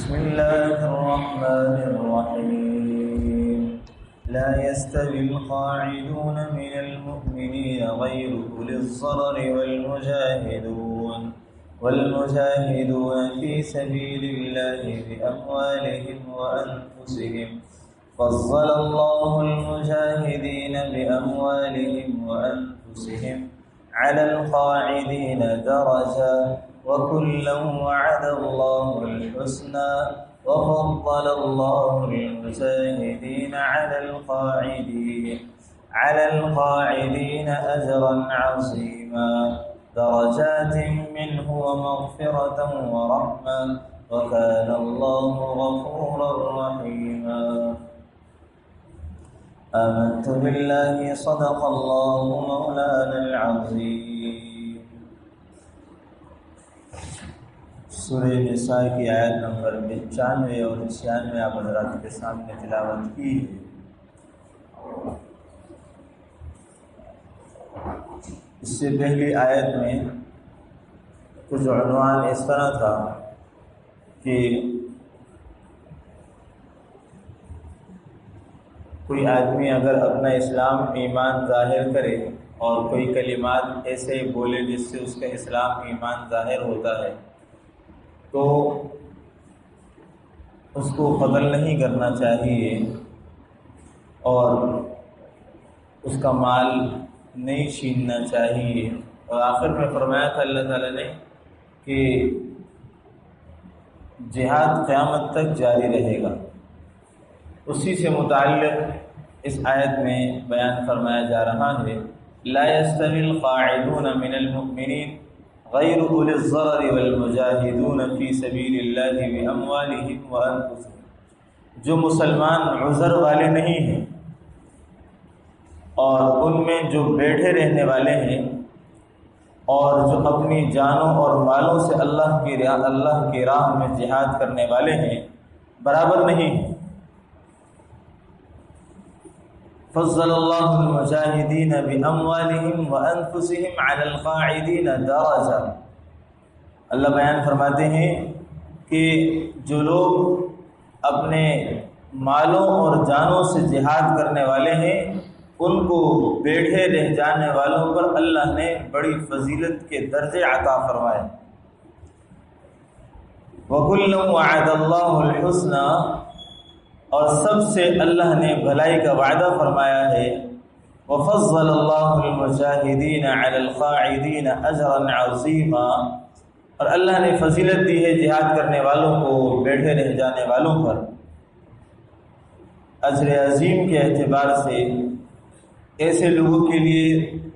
بسم الله الرحمن الرحيم لا يستوي القاعدون من المؤمنين غير أولي الضرر والمجاهدون في سبيل الله بأموالهم وأنفسهم فضل الله المجاهدين بأموالهم وأنفسهم على القاعدين درجة وكلا وعد الله الحسنى وفضل الله المجاهدين على القاعدين أجرا عظيما درجات منه ومغفرة ورحمة وكان الله غفورا رحيما آمنت بالله صدق الله مولانا العظيم. سورہ نساء کی آیت نمبر 95 اور 96 آپ حضرات کے سامنے تلاوت کی ہے. اس سے پہلی آیت میں کچھ عنوان اس طرح تھا کہ کوئی آدمی اگر اپنا اسلام ایمان ظاہر کرے اور کوئی کلمات ایسے بولے جس سے اس کا اسلام ایمان ظاہر ہوتا ہے تو اس کو قتل نہیں کرنا چاہیے اور اس کا مال نہیں چھیننا چاہیے. اور آخر میں فرمایا تھا اللہ تعالیٰ نے کہ جہاد قیامت تک جاری رہے گا. اسی سے متعلق اس آیت میں بیان فرمایا جا رہا ہے لا يستوي القاعدون من المؤمنين غیر اولی الضرر والمجاہدون فی سبیل اللہ باموالہم وانفسہم. جو مسلمان عذر والے نہیں ہیں اور ان میں جو بیٹھے رہنے والے ہیں اور جو اپنی جانوں اور مالوں سے اللہ کی راہ میں جہاد کرنے والے ہیں برابر نہیں ہیں. فضل اللہ المجاہدین باموالہم وانفسہم علی القاعدین درجہ. اللہ بیان فرماتے ہیں کہ جو لوگ اپنے مالوں اور جانوں سے جہاد کرنے والے ہیں ان کو بیٹھے رہ جانے والوں پر اللہ نے بڑی فضیلت کے درجے عطا فرمائے. وَكُلًّا وَعَدَ اللَّهُ الْحُسْنَى. اور سب سے اللہ نے بھلائی کا وعدہ فرمایا ہے. وَفَضَّلَ اللَّهُ الْمُجَاهِدِينَ عَلَى الْقَاعِدِينَ أَجْرًا عَظِيمًا. اور اللہ نے فضیلت دی ہے جہاد کرنے والوں کو بیٹھے رہ جانے والوں پر اجر عظیم کے اعتبار سے. ایسے لوگوں کے لیے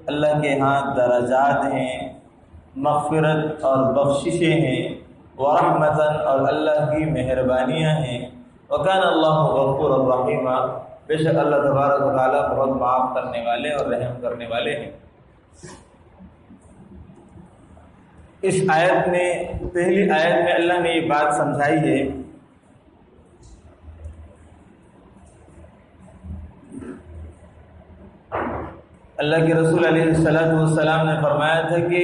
اللہ کے ہاں درجات ہیں, مغفرت اور بخششیں ہیں, ورحمتاً اور اللہ کی مہربانیاں ہیں. وَكَانَ اللَّهُ غَفُورًا رَحِيمًا. بے شک اللہ تبارک و تعالیٰ بہت معاف کرنے والے اور رحم کرنے والے ہیں. اس آیت میں پہلی آیت میں اللہ نے یہ بات سمجھائی ہے اللہ کے رسول علیہ السلام نے فرمایا تھا کہ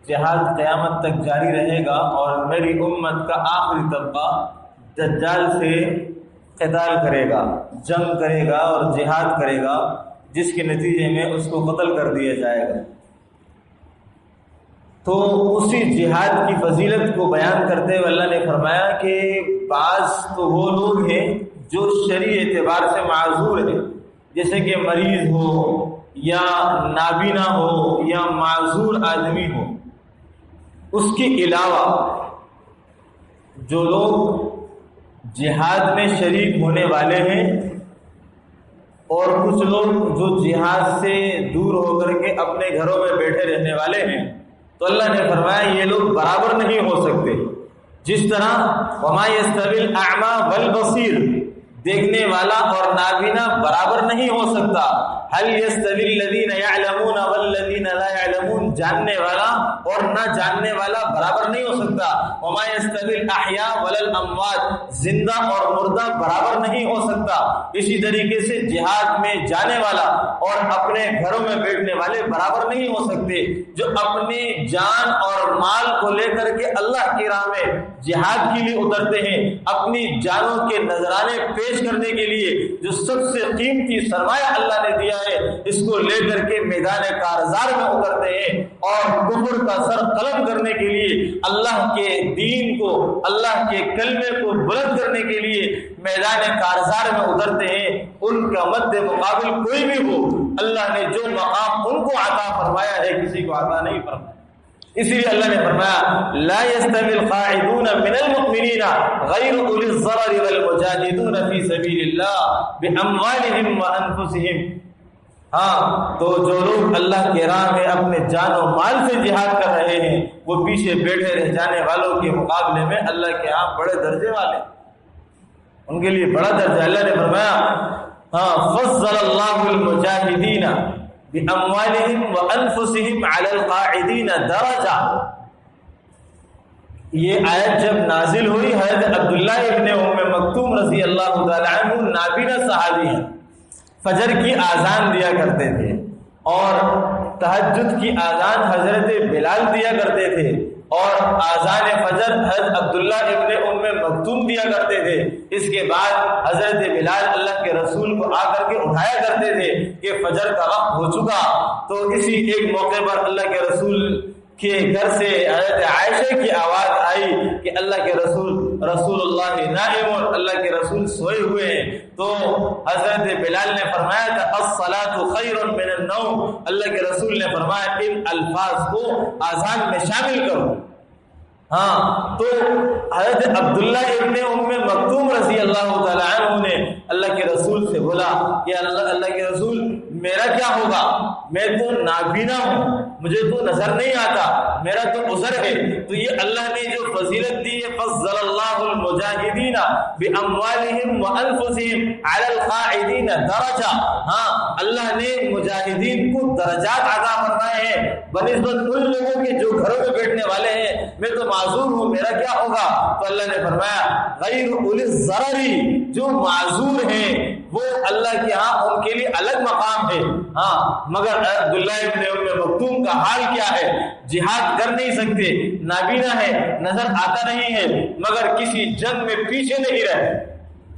جہاد قیامت تک جاری رہے گا اور میری امت کا آخری طبقہ دجال سے قتال کرے گا, جنگ کرے گا اور جہاد کرے گا, جس کے نتیجے میں اس کو قتل کر دیا جائے گا. تو اسی جہاد کی فضیلت کو بیان کرتے ہوئے اللہ نے فرمایا کہ بعض تو وہ لوگ ہیں جو شرعی اعتبار سے معذور ہیں, جیسے کہ مریض ہو یا نابینا ہو یا معذور آدمی ہو. اس کے علاوہ جو لوگ جہاد میں شریک ہونے والے ہیں اور کچھ لوگ جو جہاد سے دور ہو کر کے اپنے گھروں میں بیٹھے رہنے والے ہیں, تو اللہ نے فرمایا یہ لوگ برابر نہیں ہو سکتے. جس طرح وَمَا يَسْتَوِي الْأَعْمَى وَالْبَصِيرُ, دیکھنے والا اور نابینا برابر نہیں ہو سکتا. هل يستوي الذين يعلمون والذين لا يعلمون، جاننے والا اور نہ جاننے والا برابر نہیں ہو سکتا. وما يستوي الاحياء ولا الاموات، زندہ اور مردہ برابر نہیں ہو سکتا. اسی طریقے سے جہاد میں جانے والا اور اپنے گھروں میں بیٹھنے والے برابر نہیں ہو سکتے. جو اپنی جان اور مال کو لے کر کے اللہ کی راہ میں جہاد کے لیے اترتے ہیں، اپنی جانوں کے نذرانے پیش کرنے کے لیے جو سب سے قیمتی سرمایہ اللہ نے دیا ہے، اس کو لے کر کے میدان کارزار میں اترتے ہیں اور کفر کا سر قلم کرنے کے لیے، اللہ کے دین کو، اللہ کے کلمے کو بلند کرنے کے لیے میدان کارزار میں اترتے ہیں. ان کا مد مقابل کوئی بھی ہو، اللہ نے جو مقام ان کو عطا فرمایا ہے کسی کو عطا نہیں فرمایا. اسی لیے اللہ نے فرمایا لا يستوي القاعدون من المؤمنين غير اولي الضرر والمجاهدون في سبيل الله باموالهم وانفسهم. ہاں، تو جو لوگ اللہ کے راہ میں اپنے جان و مال سے جہاد کر رہے ہیں وہ پیچھے بیٹھے رہ جانے والوں کے مقابلے میں اللہ کے ہاں بڑے درجے والے، ان کے لیے بڑا درجہ. اللہ نے فرمایا ہاں فضل اللہ المجاہدین بِأَمْوَالِهِمْ وَأَنفُسِهِمْ عَلَى الْقَاعِدِينَ دَرَجَةً. یہ آیت جب نازل ہوئی، حضرت عبداللہ ابن ام مکتوم رضی اللہ تعالی عنہ نابینا صحابی ہیں، فجر کی آذان دیا کرتے تھے اور تہجد کی آذان حضرت بلال دیا کرتے تھے اور آذان فجر حضرت عبداللہ ابن ام مکتوم دیا کرتے تھے. اس کے بعد حضرت بلال اللہ کے رسول کو آ کر کے اٹھایا کرتے تھے کہ فجر کا وقت ہو چکا. تو اسی ایک موقع پر اللہ کے رسول کے گھر سے حضرت عائشہ کی آواز آئی کہ اللہ کے رسول اللہ نائم، اللہ کے رسول سوئے ہوئے ہیں. تو حضرت بلال نے فرمایا تھا الصلاۃ خیر من النوم، اللہ کے رسول نے فرمایا ان الفاظ کو آذان میں شامل کرو. ہاں، تو حضرت عبداللہ ابن ام مکتوم رضی اللہ تعالی عنہ نے اللہ کے رسول سے بولا کہ اللہ کے رسول میرا کیا ہوگا، میں تو نابینا ہوں، مجھے تو نظر نہیں آتا، میرا تو عذر ہے. تو یہ اللہ نے جو فضیلت دی ہے فضل اللہ المجاہدین باموالہم وانفسہم علی القاعدین درجہ. ہاں، اللہ نے مجاہدین کو درجات عطا فرمائے ہیں بنسبت ان لوگوں کے جو گھروں میں بیٹھنے والے ہیں. میں تو معذور ہوں، میرا کیا ہوگا؟ تو اللہ نے فرمایا غیر اولی الضرر، جو معذور ہیں وہ اللہ کے ہاں ان کے لیے الگ مقام ہے. ہاں، مگر عبداللہ ابن ام مکتوم کا حال کیا ہے؟ جہاد کر نہیں سکتے، نابینا ہے، نظر آتا نہیں ہے، مگر کسی جنگ میں پیچھے نہیں رہے،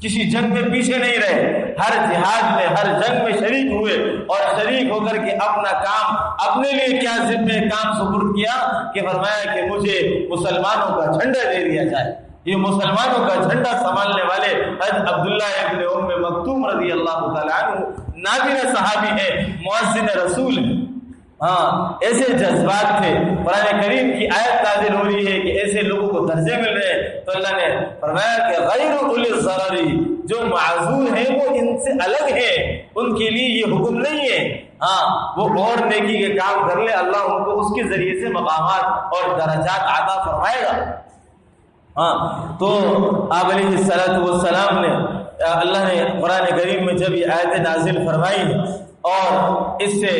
کسی جنگ میں پیچھے نہیں رہے، ہر جہاد میں ہر جنگ میں شریک ہوئے اور شریک ہو کر کے اپنا کام اپنے لیے کیا ذمہ کام سپرد کیا کہ فرمایا کہ مجھے مسلمانوں کا جھنڈا دے دیا جائے. یہ مسلمانوں کا جھنڈا سنبھالنے والے حضرت عبداللہ ابن ام مکتوم رضی اللہ تعالی عنہ نابینا صحابی ہیں، مؤذن رسول ہیں. ہاں، ایسے جذبات تھے. قرآن کریم کی آیت نازل ہو رہی ہے کہ ایسے لوگوں کو درجے مل رہے ہیں. تو اللہ نے فرمایا کہ غیر اولی الضرر، جو معذور ہیں وہ ان سے الگ ہیں، ان کے لیے یہ حکم نہیں ہے. ہاں، وہ اور نیکی کے کام کر لے، اللہ ان کو اس کے ذریعے سے مقامات اور درجات عطا فرمائے گا. ہاں، تو آپ علیہ الصلوۃ والسلام نے اللہ نے قرآن کریم میں جب یہ آیت نازل فرمائی اور اس سے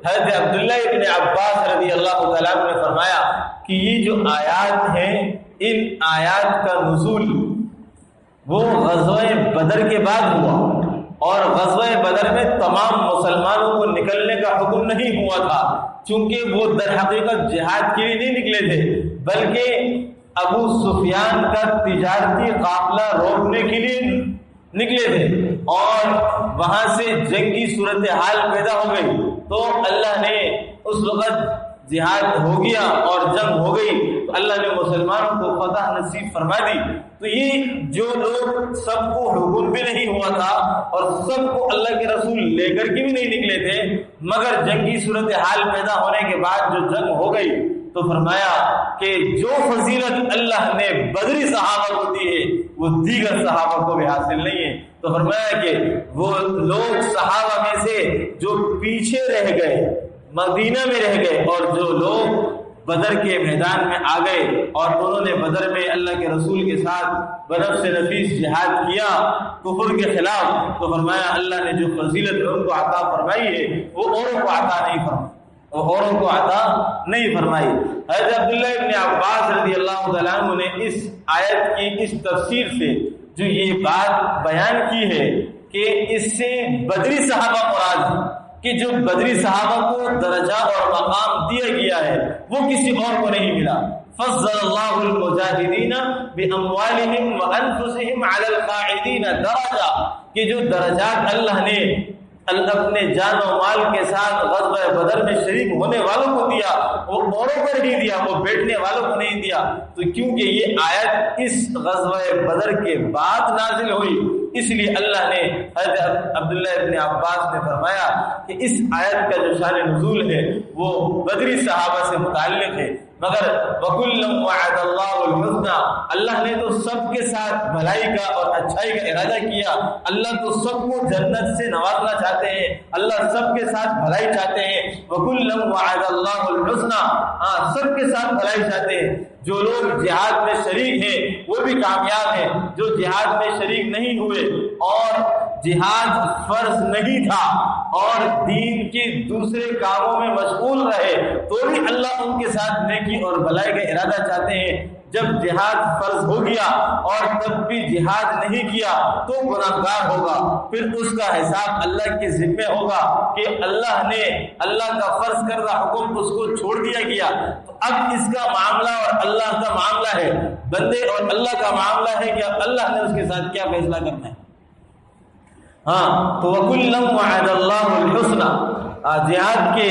حضرت عبداللہ ابن عباس رضی اللہ تعالیٰ عنہ نے فرمایا کہ یہ جو آیات ہیں، ان آیات کا نزول وہ غزوہ بدر کے بعد ہوا اور غزوہ بدر میں تمام مسلمانوں کو نکلنے کا حکم نہیں ہوا تھا، چونکہ وہ در حقیقت جہاد کے لیے نہیں نکلے تھے بلکہ ابو سفیان کا تجارتی قافلہ روکنے کے لیے نکلے تھے اور وہاں سے جنگی صورتحال پیدا ہو گئی. تو اللہ نے اس وقت جہاد ہو گیا اور جنگ ہو گئی تو اللہ نے مسلمانوں کو فتح نصیب فرما دی. تو یہ جو لوگ سب کو حکم بھی نہیں ہوا تھا اور سب کو اللہ کے رسول لے کر کے بھی نہیں نکلے تھے، مگر جنگی صورتحال پیدا ہونے کے بعد جو جنگ ہو گئی تو فرمایا کہ جو فضیلت اللہ نے بدری صحابہ کو دی ہے وہ دیگر صحابہ کو بھی حاصل نہیں ہے. تو فرمایا کہ وہ لوگ صحابہ میں سے جو پیچھے رہ گئے، مدینہ میں رہ گئے، اور جو لوگ بدر کے میدان میں آ گئے اور انہوں نے بدر میں اللہ کے رسول کے ساتھ بنفس نفیس جہاد کیا کفر کے خلاف، تو فرمایا اللہ نے جو فضیلت ان کو عطا فرمائی ہے وہ اوروں کو عطا نہیں فرمائی، حضرت عبداللہ ابن عباس رضی اللہ تعالیٰ عنہ نے اس آیت کی اس تفسیر سے جو یہ بات بیان کی ہے کہ اس سے بدری صحابہ مراد ہے، کہ جو بدری صحابہ کو درجہ اور مقام دیا گیا ہے وہ کسی اور کو نہیں ملا۔ فضل اللہ المجاہدین باموالہم وانفسہم علی القاعدین درجہ، کہ جو درجات اللہ نے اپنے جان و مال کے ساتھ غزوہ بدر میں شریک ہونے والوں کو دیا وہ اوروں کو نہیں دیا، وہ بیٹھنے والوں کو نہیں دیا، تو کیونکہ یہ آیت اس غزوہ بدر کے بعد نازل ہوئی اس لیے اللہ نے حضرت عبداللہ ابن عباس نے فرمایا کہ اس آیت کا جو شان نزول ہے وہ بدری صحابہ سے متعلق ہے، مگر وَكُلًّا وَعَدَ اللَّهُ الْحُسْنَى، اللہ نے تو سب کے ساتھ بھلائی کا اور اچھائی کا ارادہ کیا، اللہ تو سب کو جنت سے نوازنا چاہتے ہیں، اللہ سب کے ساتھ بھلائی چاہتے ہیں، وَكُلًّا وَعَدَ اللَّهُ الْحُسْنَى، سب کے ساتھ بھلائی چاہتے ہیں۔ جو لوگ جہاد میں شریک ہیں وہ بھی کامیاب ہیں، جو جہاد میں شریک نہیں ہوئے اور جہاد فرض نہیں تھا اور دین کے دوسرے کاموں میں مشغول رہے تو بھی اللہ ان کے ساتھ نیکی اور بھلائی کا ارادہ چاہتے ہیں۔ جب جہاد فرض ہو گیا اور تب بھی جہاد نہیں کیا تو گناہگار ہوگا، پھر اس کا حساب اللہ کے ذمہ ہوگا کہ اللہ کا فرض کردہ حکم اس کو چھوڑ دیا گیا، تو اب اس کا معاملہ اور اللہ کا معاملہ ہے، بندے اور اللہ کا معاملہ ہے کہ اب اللہ نے اس کے ساتھ کیا فیصلہ کرنا ہے۔ تو وَكُلًّا وَعَدَ اللَّهُ الْحُسْنَى، جہاد کے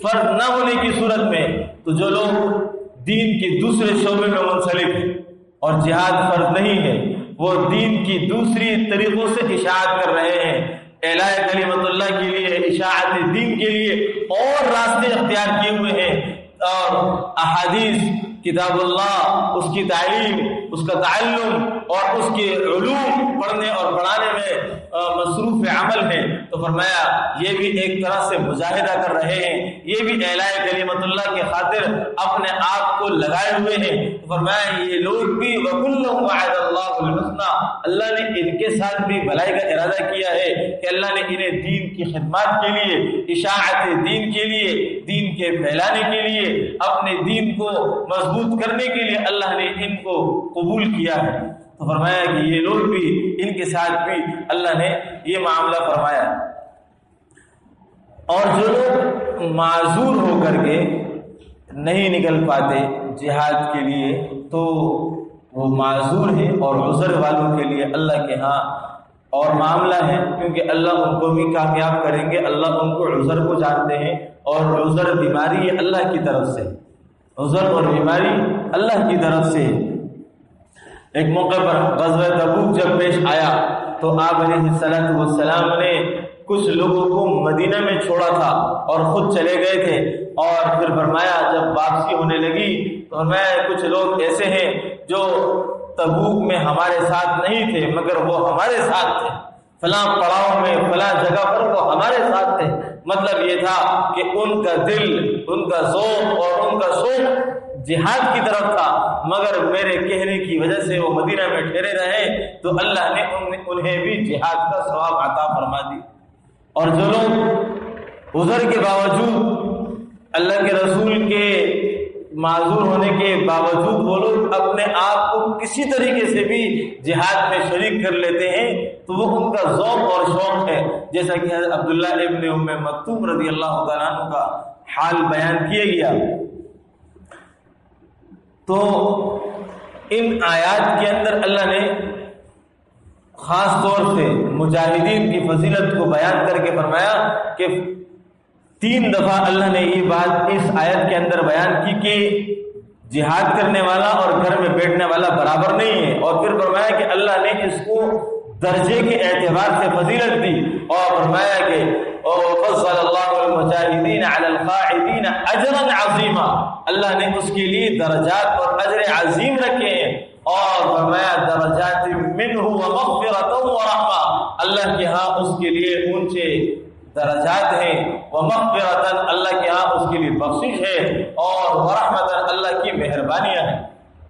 فرض نہ ہونے کی صورت میں تو جو لوگ دین کے دوسرے شعبے میں منسلک ہیں اور جہاد فرض نہیں ہے وہ دین کی دوسری طریقوں سے اشاعت کر رہے ہیں، اعلاء کلمت اللہ کے لیے، اشاعت دین کے لیے اور راستے اختیار کیے ہوئے ہیں، اور احادیث، کتاب اللہ، اس کی تعلیم، اس کا تعلم اور اس کے علوم پڑھنے اور پڑھانے میں مصروف عمل ہیں، تو فرمایا یہ بھی ایک طرح سے مجاہدہ کر رہے ہیں، یہ بھی اعلاء کلمت اللہ کے خاطر اپنے آپ کو لگائے ہوئے ہیں، تو فرمایا یہ لوگ بھی وَكُلًّا وَعَدَ اللَّهُ الْحُسْنَى، اللہ نے ان کے ساتھ بھی بھلائی کا ارادہ کیا ہے کہ اللہ نے انہیں دین کی خدمات کے لیے، اشاعت دین کے لیے، دین کے پھیلانے کے لیے، اپنے دین کو مضبوط کرنے کے لیے اللہ نے ان کو قبول کیا ہے، تو فرمایا کہ یہ لوگ بھی ان کے ساتھ بھی اللہ نے یہ معاملہ فرمایا۔ اور جو لوگ معذور ہو کر کے نہیں نکل پاتے جہاد کے لیے تو وہ معذور ہیں، اور عذر والوں کے لیے اللہ کے ہاں اور معاملہ ہے، کیونکہ اللہ ان کو بھی کامیاب کریں گے، اللہ ان کو عذر کو جانتے ہیں، اور عذر بیماری اللہ کی طرف سے، عذر اور بیماری اللہ کی طرف سے۔ ایک موقع پر غزوہ تبوک جب پیش آیا تو آپ علیہ السلام نے کچھ لوگوں کو مدینہ میں چھوڑا تھا اور خود چلے گئے تھے، اور پھر فرمایا جب واپسی ہونے لگی تو فرمایا کچھ لوگ ایسے ہیں جو تبوک میں ہمارے ساتھ نہیں تھے مگر وہ ہمارے ساتھ تھے، فلاں پڑاؤ میں فلاں جگہ پر وہ ہمارے ساتھ تھے۔ مطلب یہ تھا کہ ان کا دل، ان کا ذوق اور ان کا شوق جہاد کی طرف تھا، مگر میرے کہنے کی وجہ سے وہ مدینہ میں ٹھہرے رہے تو اللہ نے انہیں بھی جہاد کا ثواب عطا فرما دی۔ اور جو لوگ عذر کے باوجود، اللہ کے رسول کے معذور ہونے کے باوجود وہ لوگ اپنے آپ کو کسی طریقے سے بھی جہاد میں شریک کر لیتے ہیں تو وہ ان کا ذوق اور شوق ہے، جیسا کہ حضرت عبداللہ ابن ام مکتوم رضی اللہ تعالیٰ عنہ کا حال بیان کیا گیا۔ تو ان آیات کے اندر اللہ نے خاص طور سے مجاہدین کی فضیلت کو بیان کر کے فرمایا کہ 3 دفعہ اللہ نے یہ بات اس آیت کے اندر بیان کی کہ جہاد کرنے والا اور گھر میں بیٹھنے والا برابر نہیں ہے، اور پھر فرمایا کہ اللہ نے اس کو درجے کے اعتبار سے فضیلت دی، اور فرمایا کہ فضل اللہ المجاہدین علی القاعدین اجرا عظیما، اللہ نے اس کے لیے درجات اور اجر عظیم رکھے ہیں، اور فرمایا درجات منہ ومغفرۃ ورحمہ، اللہ کے ہاں اس کے لیے اونچے درجات ہیں، ومغفرۃ، اللہ کے ہاں اس کے کے لیے بخشش ہے، اور ورحمت اللہ کی مہربانیاں ہیں۔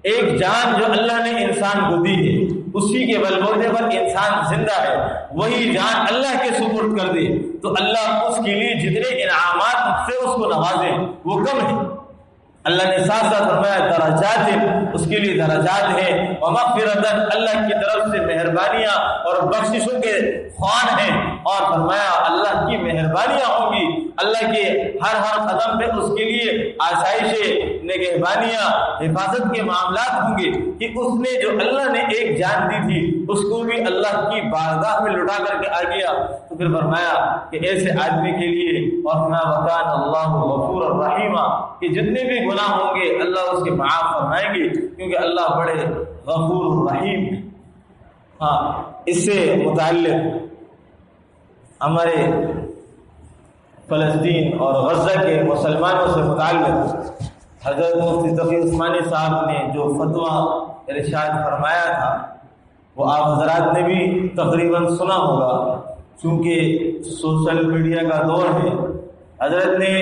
ایک جان جو اللہ نے انسان کو دی ہے، اسی کے بلبوتے پر انسان زندہ ہے، وہی جان اللہ کے سپرد کر دے تو اللہ اس کے لیے جتنے انعامات سے اس کو نوازے وہ کم ہے۔ اللہ نے ساتھ ساتھ فرمایا درجات، اس کے لیے درجات ہیں، ومغفرۃ، اللہ کی طرف سے مہربانیاں اور بخششوں کے خوان ہیں، اور فرمایا اللہ کی مہربانیاں ہوں گی، اللہ کے ہر قدم پہ اس کے لیے آسائشیں، نگہبانیاں، حفاظت کے معاملات ہوں گے کہ اس نے جو اللہ نے ایک جان دی تھی اس کو بھی اللہ کی بارگاہ میں لٹا کر کے آ گیا۔ تو پھر فرمایا کہ ایسے آدمی کے لیے اور فرمایا وکان اللہ غفور الرحیم، کہ جتنے بھی گناہ ہوں گے اللہ اس کے معاف فرمائیں گے، کیونکہ اللہ بڑے غفور الرحیم ہیں۔ ہاں، اس سے متعلق ہمارے فلسطین اور غزہ کے مسلمانوں سے متعلق حضرت مفتی تقی عثمانی صاحب نے جو فتویٰ ارشاد فرمایا تھا وہ آپ حضرات نے بھی تقریباً سنا ہوگا، چونکہ سوشل میڈیا کا دور ہے۔ حضرت نے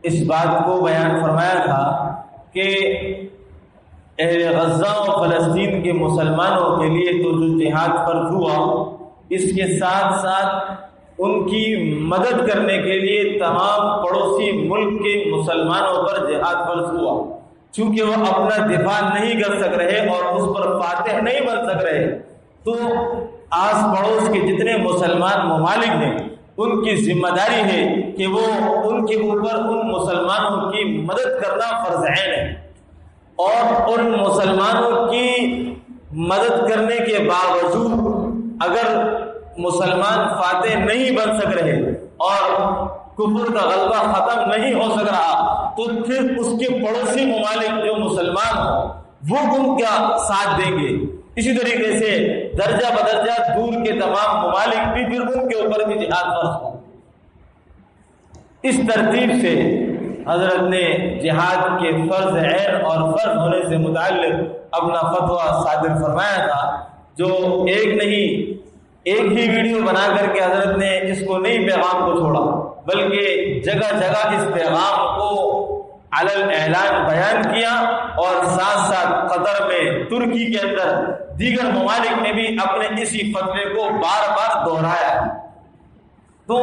اس بات کو بیان فرمایا تھا کہ اہل غزہ و فلسطین کے مسلمانوں کے لیے تو جو جہاد فرض ہوا، اس کے ساتھ ساتھ ان کی مدد کرنے کے لیے تمام پڑوسی ملک کے مسلمانوں پر جہاد فرض ہوا، چونکہ وہ اپنا دفاع نہیں کر سک رہے اور اس پر فاتح نہیں بن سک رہے، تو آس پڑوس کے جتنے مسلمان ممالک ہیں ان کی ذمہ داری ہے کہ وہ ان کے اوپر ان مسلمانوں کی مدد کرنا فرض عین ہے، اور ان مسلمانوں کی مدد کرنے کے باوجود اگر مسلمان فاتح نہیں بن سک رہے اور کفر کا غلبہ ختم نہیں ہو سک رہا، تو پھر اس کے پڑوسی ممالک جو مسلمان ہوں وہ ان کا ساتھ دیں گے۔ اسی طریقے سے درجہ بدرجہ دور کے تمام ممالک بھی پھر ان کے اوپر بھی جہاد فرض ہو۔ اس ترتیب سے حضرت نے جہاد کے فرض عین اور فرض ہونے سے متعلق اپنا فتویٰ صادر فرمایا تھا، جو ایک ہی ویڈیو بنا کر کے حضرت نے اس کو نہیں پیغام کو چھوڑا، بلکہ جگہ جگہ اس پیغام کو علل اعلان بیان کیا، اور ساتھ ساتھ قطر میں، ترکی کے اندر دیگر ممالک نے بھی اپنے اسی فتوے کو بار بار دہرایا۔ تو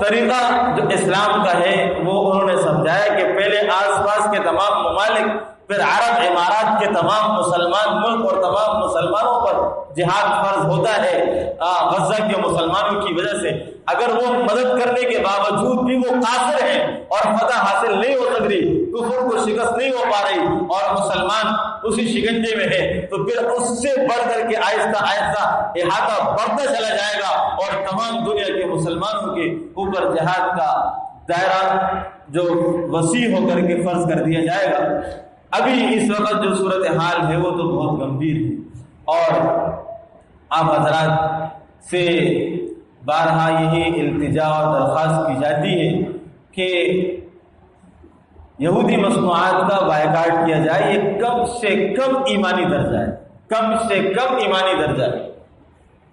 طریقہ جو اسلام کا ہے وہ انہوں نے سمجھایا کہ پہلے آس پاس کے تمام ممالک، پھر عرب امارات کے تمام مسلمان ملک اور تمام مسلمانوں پر جہاد فرض ہوتا ہے غزہ کے مسلمانوں کی وجہ سے۔ اگر وہ مدد کرنے کے باوجود بھی وہ قاصر ہیں اور فتح حاصل نہیں ہو سک رہی، کفر کو شکست نہیں ہو پا رہی اور مسلمان اسی شکنجے میں ہے، تو پھر اس سے بڑھ کر کے آہستہ آہستہ احاطہ بڑھتا چلا جائے گا اور تمام دنیا کے مسلمانوں کے اوپر جہاد کا دائرہ جو وسیع ہو کر کے فرض کر دیا جائے گا۔ ابھی اس وقت جو صورتحال ہے وہ تو بہت گمبھیر ہے، اور آپ حضرات سے بارہا یہی التجا اور درخواست کی جاتی ہے کہ یہودی مصنوعات کا بائیکاٹ کیا جائے۔ یہ کم سے کم ایمانی درجہ ہے، کم سے کم ایمانی درجہ ہے،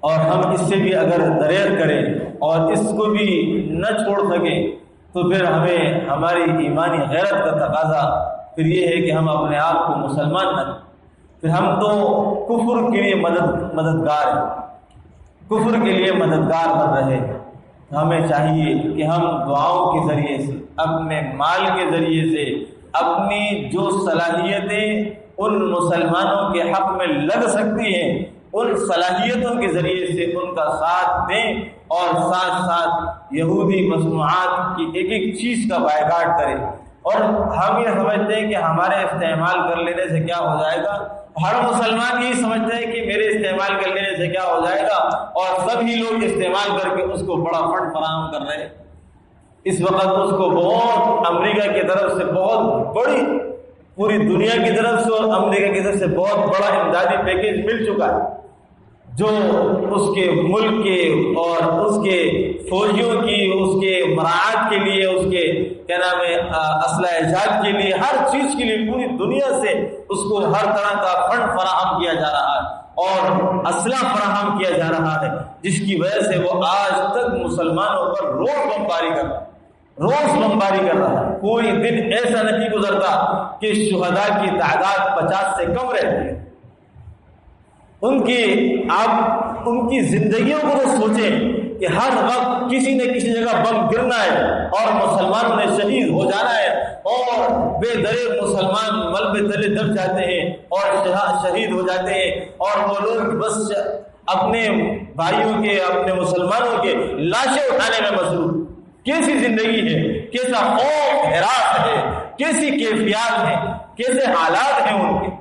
اور ہم اس سے بھی اگر دریغ کریں اور اس کو بھی نہ چھوڑ سکیں تو پھر ہمیں ہماری ایمانی غیرت کا تقاضا پھر یہ ہے کہ ہم اپنے آپ کو مسلمان نہ، پھر ہم تو کفر کے لیے مددگار ہیں، کفر کے لیے مددگار بن رہے ہیں۔ ہمیں چاہیے کہ ہم دعاؤں کے ذریعے سے، اپنے مال کے ذریعے سے، اپنی جو صلاحیتیں ان مسلمانوں کے حق میں لگ سکتی ہیں ان صلاحیتوں کے ذریعے سے ان کا ساتھ دیں، اور ساتھ ساتھ یہودی مصنوعات کی ایک ایک چیز کا بائیکاٹ کریں۔ اور ہم یہ سمجھتے ہیں کہ ہمارے استعمال کر لینے سے کیا ہو جائے گا، ہر مسلمان یہی سمجھتا ہے کہ میرے استعمال کر لینے سے کیا ہو جائے گا، اور سبھی لوگ استعمال کر کے اس کو بڑا فنڈ فراہم کر رہے ہیں۔ اس وقت اس کو بہت امریکہ کی طرف سے بہت بڑی، پوری دنیا کی طرف سے اور امریکہ کی طرف سے بہت بڑا امدادی پیکیج مل چکا ہے، جو اس کے ملک کے اور اس کے فوجیوں کی، اس کے مراعات کے لیے، اس کے کیا نام ہے اسلحہ جات کے لیے، ہر چیز کے لیے پوری دنیا سے اس کو ہر طرح کا فنڈ فراہم کیا جا رہا ہے اور اسلحہ فراہم کیا جا رہا ہے، جس کی وجہ سے وہ آج تک مسلمانوں پر روز بمباری کرتا ہے۔ روز بمباری کر رہا ہے، کوئی دن ایسا نہیں گزرتا کہ شہداء کی تعداد 50 سے کم رہتی ہے۔ آپ ان کی زندگیوں کو تو سوچیں کہ ہر وقت کسی نہ کسی جگہ بم گرنا ہے اور مسلمانوں نے شہید ہو جانا ہے، اور بے درے مسلمان ملبے تلے دب جاتے ہیں اور شہید ہو جاتے ہیں، اور وہ لوگ بس اپنے بھائیوں کے، اپنے مسلمانوں کے لاشیں اٹھانے میں مصروف۔ کیسی زندگی ہے، کیسا خوف ہراس ہے، کیسی کیفیات ہیں، کیسے حالات ہیں ان کے۔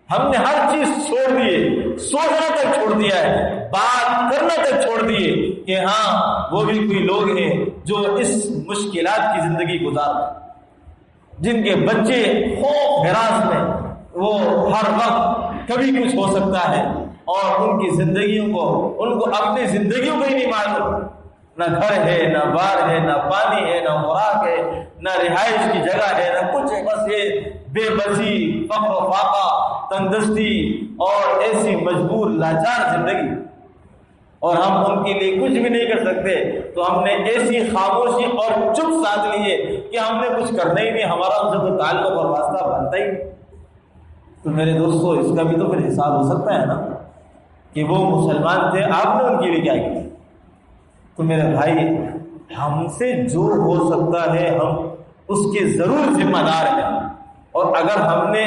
ہم نے ہر چیز چھوڑ دیے، سوچنا تک چھوڑ دیا ہے، بات کرنا تک چھوڑ دیے کہ ہاں وہ بھی کوئی لوگ ہیں جو اس مشکلات کی زندگی گزار رہے ہیں، جن کے بچے خوف ہراس میں، وہ ہر وقت کبھی کچھ ہو سکتا ہے، اور ان کی زندگیوں کو، ان کو اپنی زندگیوں کو ہی نہیں معلوم، نہ گھر ہے، نہ بار ہے، نہ پانی ہے، نہ خوراک ہے، نہ رہائش کی جگہ ہے، نہ کچھ ہے، بس یہ بے بسی، فقر و فاقہ، تندرستی اور ایسی مجبور لاچار زندگی، اور ہم ان کے لیے کچھ بھی نہیں کر سکتے۔ تو ہم نے ایسی خاموشی اور چپ ساتھ لیے کہ ہم نے کچھ کرنا ہی نہیں، ہمارا ان سے کوئی تعلق اور واسطہ بنتا ہی نہیں۔ تو میرے دوستو، اس کا بھی تو پھر حساب ہو سکتا ہے نا کہ وہ مسلمان تھے، آپ نے ان کے لیے کیا کیا؟ تو میرے بھائی، ہم سے جو ہو سکتا ہے ہم اس کے ضرور ذمہ دار ہیں، اور اگر ہم نے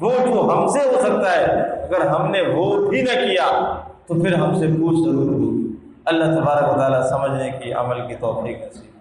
وہ جو ہم سے ہو سکتا ہے اگر ہم نے وہ بھی نہ کیا تو پھر ہم سے پوچھ ضرور ہوگی۔ اللہ تبارک و تعالیٰ سمجھنے کی، عمل کی توفیق نصیب